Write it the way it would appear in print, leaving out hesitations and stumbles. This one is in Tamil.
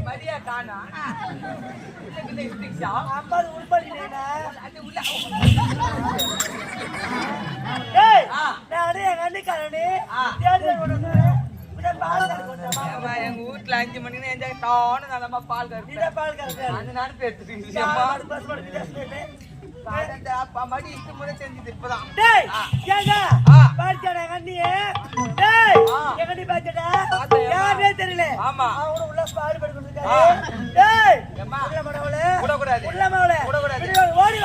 மரியா காணா அம்மா உள்படிக்கிறேன் நானே எங்க அண்ணிக்காரனே எங்க வீட்டுல 5 மணிக்கு எந்த டானு நல்லமா பால் கறக்கு பால் கறக்கு அந்த நாடு பேத்துட்டு அப்பா மடி இஷ்ட முறை செஞ்சது இப்பதான் யாரே தெரியல ஆமா அவனு உள்ள பாடு படுக்க உள்ள கூடாது ஓடி